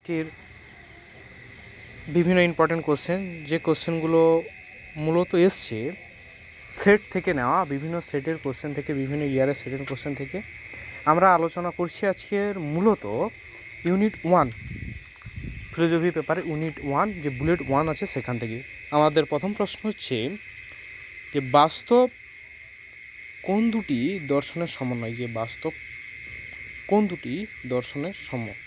টির বিভিন্ন important question, যে কোশ্চেনগুলো মূলত এসছে সেট থেকে নেওয়া, বিভিন্ন সেটের কোশ্চেন থেকে, বিভিন্ন ইয়ারের সেটের কোশ্চেন থেকে আমরা আলোচনা করছি আজকের মূলত ইউনিট 1 ফিলোজফি পেপারে ইউনিট 1 যে বুলেট 1 আছে সেখান থেকে। আমাদের প্রথম প্রশ্ন হচ্ছে যে বাস্তব কোন দুটি দর্শনের সমন্বয়, যে বাস্তব কোন দুটি দর্শনের সমন্বয়।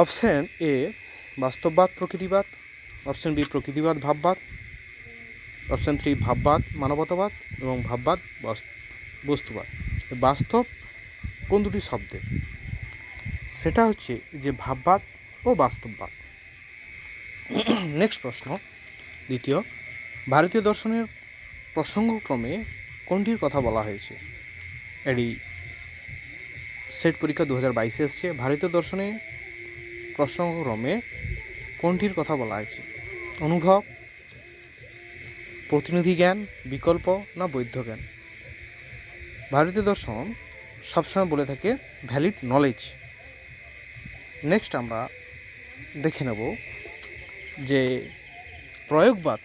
অপশন এ বাস্তববাদ প্রকৃতিবাদ, অপশন বি প্রকৃতিবাদ ভাববাদ, অপশন 3 ভাববাদ মানবতাবাদ এবং ভাববাদ বস্তুবাদ। বাস্তব কোন দুটি শব্দে, সেটা হচ্ছে যে ভাববাদ ও বাস্তববাদ। নেক্সট প্রশ্ন দ্বিতীয়, ভারতীয় দর্শনের প্রসঙ্গক্রমে কোনটির কথা বলা হয়েছে। এটি সেট পরীক্ষা 2022 এসছে। ভারতীয় দর্শনে প্রসঙ্গক্রমে কোনটির কথা বলা হয়েছে? অনুভব, প্রতিনিধি জ্ঞান, বিকল্প না বৈধ জ্ঞান। ভারতীয় দর্শন সবসময় বলে থাকে ভ্যালিড নলেজ। নেক্সট আমরা দেখে নেব যে প্রয়োগবাদ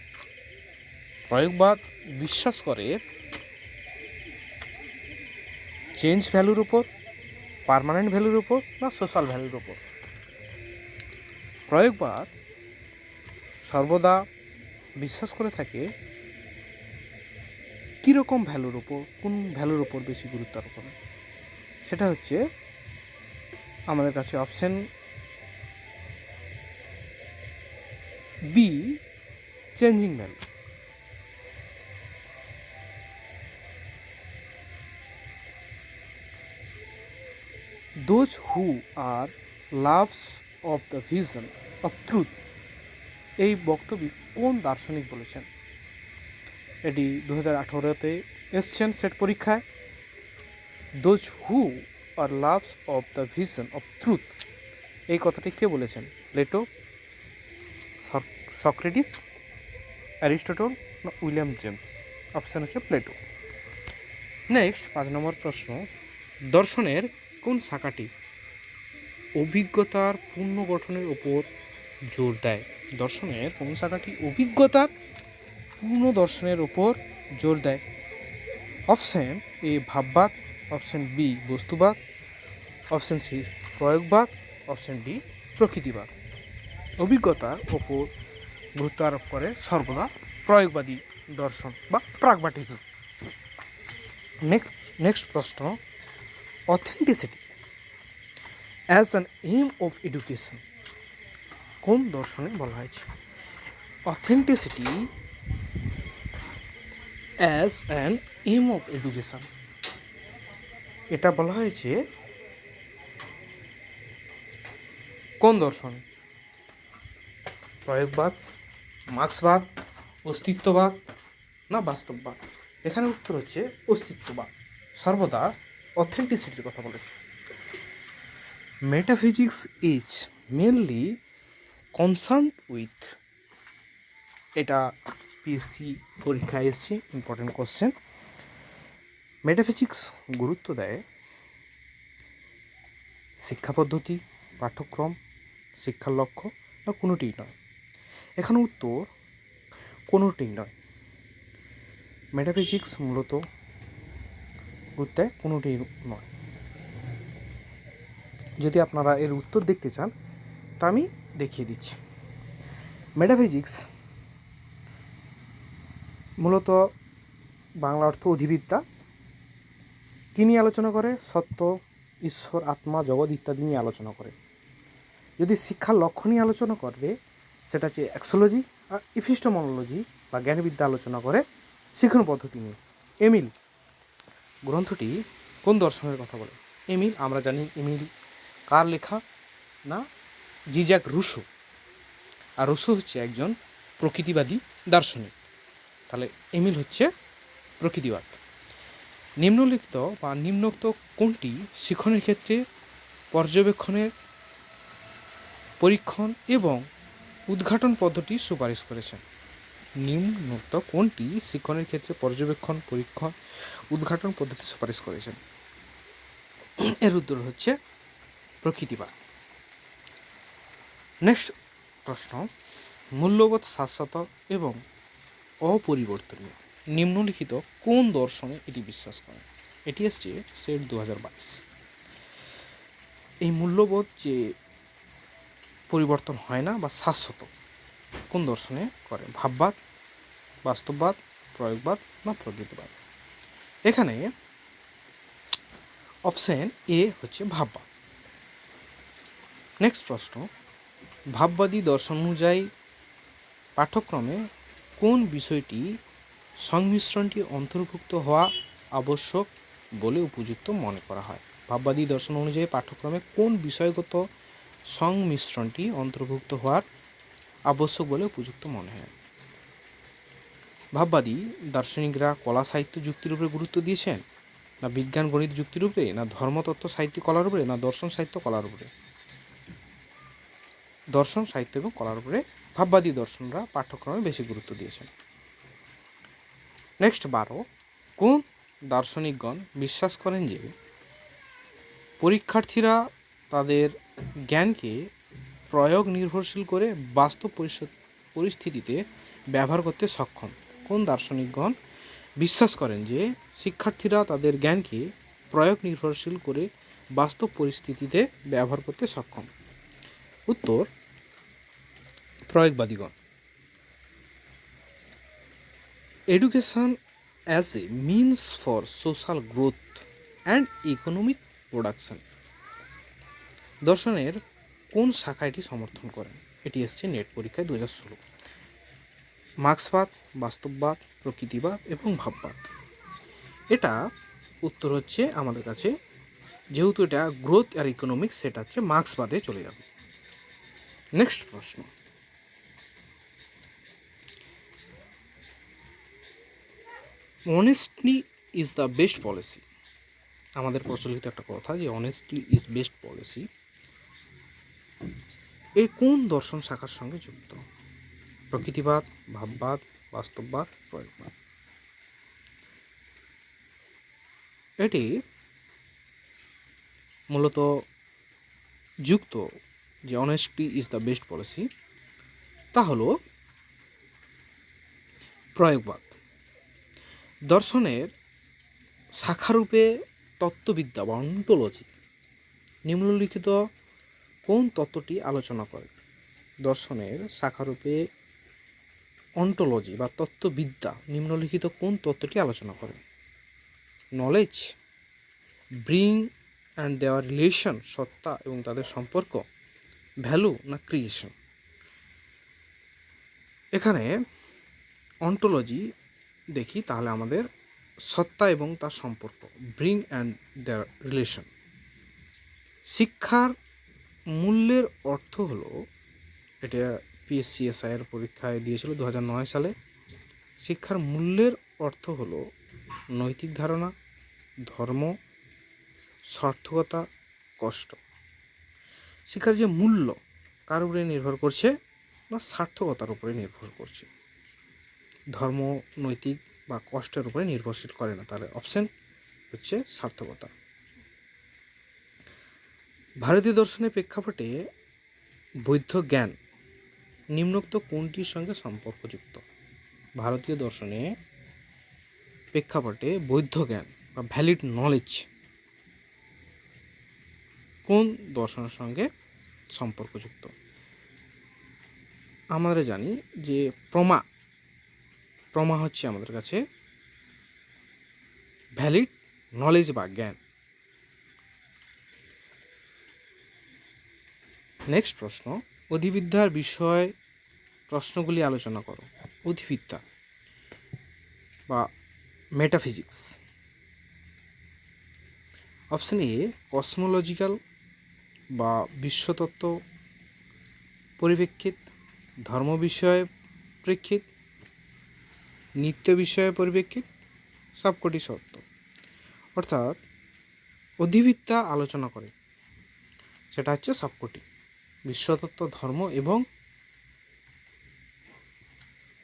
বিশ্বাস করে চেঞ্জ ভ্যালুর উপর, পার্মানেন্ট ভ্যালুর উপর না সোশ্যাল ভ্যালুর উপর। প্রয়োগবাদ সর্বদা বিশ্বাস করে থাকে কীরকম ভ্যালুর উপর, কোন ভ্যালুর উপর বেশি গুরুত্ব আরোপ করে, সেটা হচ্ছে আমাদের কাছে option B changing value. Those who are loves of the vision of truth, এই বক্তব্য কোন দার্শনিক বলেছেন? এটি 2018-তে এসছেন সেট পরীক্ষায়। Those who are loves of the vision of truth, এই কথাটি কে বলেছেন? প্লেটো, সক্রেটিস, অ্যারিস্টটল না উইলিয়াম জেমস। অপশান হচ্ছে প্লেটো। নেক্সট 5 নম্বর প্রশ্ন, দর্শনের কোন শাখাটি অভিজ্ঞতার পুনর্গঠনের উপর জোর দেয়? দর্শনের কোন শাখাটি অভিজ্ঞতার পুনর্দর্শনের উপর জোর দেয়? অপশন এ ভাববাদ, অপশন বি বস্তুবাদ, অপশন সি প্রয়োগবাদ, অপশন ডি প্রকৃতিবাদ। অভিজ্ঞতার ওপর গুরুত্ব আরোপ করে সর্বদা প্রয়োগবাদী দর্শন বা প্রাগমাটিজম। নেক্সট প্রশ্ন, authenticity as an aim of education কোন দর্শনে বলা হয়েছে? Authenticity as an aim of education, এটা বলা হয়েছে কোন দর্শনে? প্রয়োগবাদ, মার্ক্সবাদ, অস্তিত্ববাদ না বাস্তববাদ। এখানে উত্তর হচ্ছে অস্তিত্ববাদ। সর্বদা অথেন্টিসিটির কথা বলেছে। Metaphysics is mainly concern with, এটা পিএসসি পরীক্ষায় এসছে ইম্পর্টেন্ট কোশ্চেন। মেটাফিজিক্স গুরুত্ব দেয় শিক্ষা পদ্ধতি, পাঠ্যক্রম, শিক্ষার লক্ষ্য না কোনোটিই নয়। এখানে উত্তর কোনোটিই নয়। মেটাফিজিক্স মূলত গুরুত্ব দেয় কোনোটিই নয়। যদি আপনারা এর উত্তর দেখতে চান তা আমি দেখিয়ে দিচ্ছি। মেটাফিজিক্স মূলত বাংলা অর্থ অধিবিদ্যা। কী নিয়ে আলোচনা করে? সত্য, ঈশ্বর, আত্মা, জগৎ ইত্যাদি নিয়ে আলোচনা করে। যদি শিক্ষার লক্ষ্য নিয়ে আলোচনা করবে সেটা হচ্ছে অ্যাক্সোলজি আর এপিস্টেমোলজি বা জ্ঞানবিদ্যা আলোচনা করে শিক্ষণ পদ্ধতি নিয়ে। এমিল গ্রন্থটি কোন দর্শনের কথা বলে? এমিল আমরা জানি এমিল কার লেখা না জি-জ্যাক রুসো। আর রুসো হচ্ছে একজন প্রকৃতিবাদী দার্শনিক। তাহলে এমিল হচ্ছে প্রকৃতিবাদ। নিম্নলিখিত বা নিম্নোক্ত কোনটি শিক্ষণের ক্ষেত্রে পর্যবেক্ষণের পরীক্ষণ এবং উদ্ঘাটন পদ্ধতি সুপারিশ করেছেন? নিম্নোক্ত কোনটি শিক্ষণের ক্ষেত্রে পর্যবেক্ষণ, পরীক্ষণ, উদ্ঘাটন পদ্ধতি সুপারিশ করেছেন? এর উত্তর হচ্ছে প্রকৃতিবাদ। নেক্সট প্রশ্ন, মূল্যবোধ শাশ্বত এবং অপরিবর্তনীয় নিম্নলিখিত কোন দর্শনে এটি বিশ্বাস করে? এটি আসছে সেট 2022। এই মূল্যবোধ যে পরিবর্তন হয় না বা শাশ্বত, কোন দর্শনে করে? ভাববাদ, বাস্তববাদ, প্রয়োগবাদ না প্রকৃতিবাদ? এখানে অপশন এ হচ্ছে ভাববাদ। নেক্সট প্রশ্ন, ভাববাদী দর্শন অনুযায়ী পাঠ্যক্রমে কোন বিষয়টি সংমিশ্রণটি অন্তর্ভুক্ত হওয়া আবশ্যক বলে উপযুক্ত মনে করা হয়? ভাববাদী দর্শন অনুযায়ী পাঠ্যক্রমে কোন বিষয়গত সংমিশ্রণটি অন্তর্ভুক্ত হওয়ার আবশ্যক বলে উপযুক্ত মনে হয়? ভাববাদী দার্শনিকরা কলা সাহিত্য যুক্তির উপরে গুরুত্ব দিয়েছেন, না বিজ্ঞান গণিত যুক্তির উপরে, না ধর্মতত্ত্ব সাহিত্য কলার উপরে, না দর্শন সাহিত্য কলার উপরে? দর্শন সাহিত্য এবং কলার উপরে ভাববাদী দর্শনরা পাঠ্যক্রমে বেশি গুরুত্ব দিয়েছেন। নেক্সট 12, কোন দার্শনিকগণ বিশ্বাস করেন যে পরীক্ষার্থীরা তাদের জ্ঞানকে প্রয়োগ নির্ভরশীল করে বাস্তব পরিস্থিতিতে ব্যবহার করতে সক্ষম? কোন দার্শনিকগণ বিশ্বাস করেন যে শিক্ষার্থীরা তাদের জ্ঞানকে প্রয়োগ নির্ভরশীল করে বাস্তব পরিস্থিতিতে ব্যবহার করতে সক্ষম? উত্তর, প্রয়োগবাদীগণ। Education as a means for social growth and economic production দর্শনের কোন শাখা এটি সমর্থন করেন? এটি এসছে নেট পরীক্ষায় 2016। মার্ক্সবাদ, বাস্তববাদ, প্রকৃতিবাদ এবং ভাববাদ। এটা উত্তর হচ্ছে আমাদের কাছে, যেহেতু এটা গ্রোথ আর ইকোনমিক্স, সেটা হচ্ছে মার্ক্সবাদে চলে যাবে। নেক্সট প্রশ্ন, honestly is the best policy. আমাদের প্রচলিত একটা কথা যে অনেস্টলি ইজ বেস্ট পলিসি, এর কোন দর্শন শাখার সঙ্গে যুক্ত? প্রকৃতিবাদ, ভাববাদ, বাস্তববাদ, প্রয়োগবাদ? এটি মূলত যুক্ত, যে honestly is the best policy, তা হল প্রয়োগবাদ। দর্শনের শাখারূপে তত্ত্ববিদ্যা বা অন্টোলজি নিম্নলিখিত কোন তত্ত্বটি আলোচনা করে? দর্শনের শাখারূপে অন্টোলজি বা তত্ত্ববিদ্যা নিম্নলিখিত কোন তত্ত্বটি আলোচনা করে? নলেজ, ব্রিং অ্যান্ড দেওয়ার রিলেশন, সত্তা এবং তাদের সম্পর্ক, ভ্যালু না ক্রিয়েশন? এখানে অন্টোলজি দেখি, তাহলে আমাদের সত্তা এবং তার সম্পর্ক, ব্রিং অ্যান্ড দেয়ার রিলেশন। শিক্ষার মূল্যের অর্থ হলো, এটা PSCSI এর পরীক্ষায় দিয়েছিল 2009 সালে। শিক্ষার মূল্যের অর্থ হলো নৈতিক ধারণা, ধর্ম, সার্থকতা, কষ্ট। শিক্ষার যে মূল্য কার উপরে নির্ভর করছে? না সার্থকতার উপরে নির্ভর করছে, ধর্ম, নৈতিক বা কষ্টের উপরে নির্ভরশীল করে না। তাহলে অপশন হচ্ছে সার্থকতা। ভারতীয় দর্শনের প্রেক্ষাপটে বৌদ্ধ জ্ঞান নিম্নোক্ত কোনটির সঙ্গে সম্পর্কযুক্ত? ভারতীয় দর্শনে প্রেক্ষাপটে বৌদ্ধ জ্ঞান বা ভ্যালিড নলেজ কোন দর্শনের সঙ্গে সম্পর্কযুক্ত? আমরা জানি যে প্রমা হচ্ছে আমাদের কাছে ভ্যালিড নলেজ বা জ্ঞান। নেক্সট প্রশ্ন, অধিবিদ্যার বিষয় প্রশ্নগুলি আলোচনা করো। অধিবিদ্যা বা মেটাফিজিক্স। অপশন এ কসমোলজিক্যাল বা বিশ্বতত্ত্ব পরিপ্রেক্ষিত, ধর্ম বিষয়ে প্রেক্ষিত, নিত্য বিষয়ে পরিপ্রেক্ষিত, সবকটি সত্য। অর্থাৎ অধিবিদ্যা আলোচনা করে সেটা হচ্ছে সবকটি, বিশ্বতত্ত্ব, ধর্ম এবং।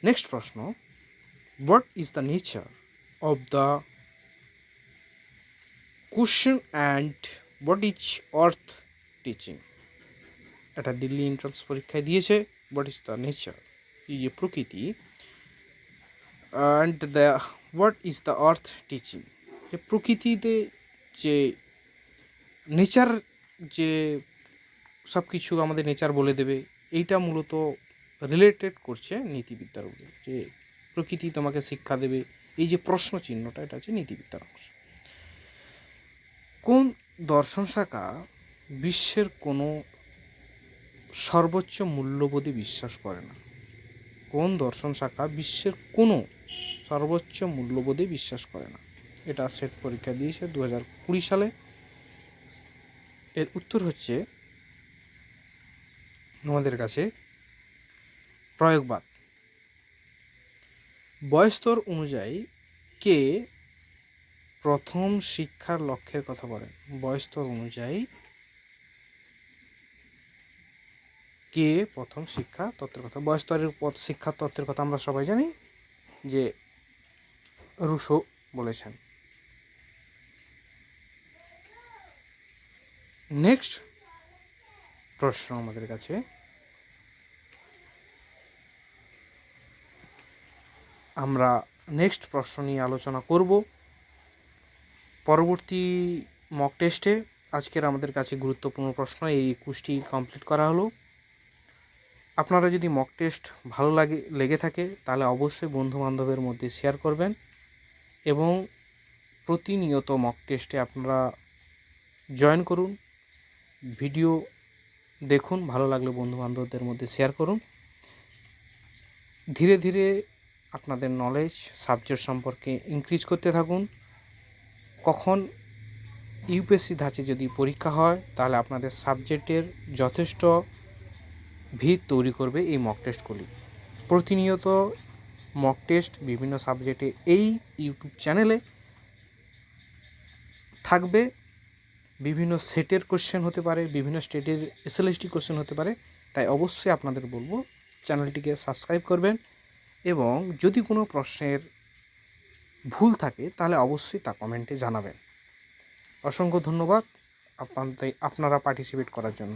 নেক্সট প্রশ্ন, what is the nature of the question and what is earth teaching, এটা দিল্লি এন্ট্রান্স পরীক্ষায় দিয়েছে। হোয়াট ইজ দ্য নেচার, এই যে প্রকৃতি, and the what is the earth teaching, যে প্রকৃতিতে যে নেচার, যে সব কিছু আমাদের নেচার বলে দেবে, এইটা মূলত রিলেটেড করছে নীতিবিদ্যার উপরে, যে প্রকৃতি তোমাকে শিক্ষা দেবে। এই যে প্রশ্ন চিহ্নটা, এটা হচ্ছে নীতিবিদ্যার অংশ। কোন দর্শন শাখা বিশ্বের কোনো সর্বোচ্চ মূল্যবোধে বিশ্বাস করে না? কোন দর্শন শাখা বিশ্বের কোনো সর্বোচ্চ মূল্যবোধে বিশ্বাস করে না? এটা সেট পরীক্ষা দিয়েছে 2020 সালে। এর উত্তর হচ্ছে আমাদের কাছে প্রয়োগবাদ। বয়স্তর অনুযায়ী কে প্রথম শিক্ষার লক্ষ্যের কথা বলেন? বয়স্তর অনুযায়ী কে প্রথম শিক্ষা তত্ত্বের কথা? বয়স্তরের শিক্ষা তত্ত্বের কথা আমরা সবাই জানি যে রুশো বলেছেন। নেক্সট প্রশ্ন আমাদের কাছে, আমরা নেক্সট প্রশ্ন নিয়ে আলোচনা করব পরবর্তী মক টেস্টে। আজকের আমাদের কাছে গুরুত্বপূর্ণ প্রশ্ন এই 21টি কমপ্লিট করা হলো। আপনারা যদি মক টেস্ট ভালো লেগে থাকে তাহলে অবশ্যই বন্ধুবান্ধবের মধ্যে শেয়ার করবেন, এবং প্রতিনিয়ত মক টেস্টে আপনারা জয়েন করুন, ভিডিও দেখুন, ভালো লাগলে বন্ধুবান্ধবদের মধ্যে শেয়ার করুন। ধীরে ধীরে আপনাদের নলেজ সাবজেক্ট সম্পর্কে ইনক্রিজ করতে থাকুন। কখন ইউপিএসসি ধাঁচে যদি পরীক্ষা হয় তাহলে আপনাদের সাবজেক্টের যথেষ্ট ভিত তৈরি করবে এই মক টেস্টগুলি। প্রতিনিয়ত মক টেস্ট বিভিন্ন সাবজেক্টে এই ইউটিউব চ্যানেলে থাকবে। বিভিন্ন সেটের কোশ্চেন হতে পারে, বিভিন্ন স্টেটের এসএলএসটি কোশ্চেন হতে পারে। তাই অবশ্যই আপনাদের বলবো চ্যানেলটিকে সাবস্ক্রাইব করবেন, এবং যদি কোনো প্রশ্নের ভুল থাকে তাহলে অবশ্যই তা কমেন্টে জানাবেন। অসংখ্য ধন্যবাদ আপনারা পার্টিসিপেট করার জন্য।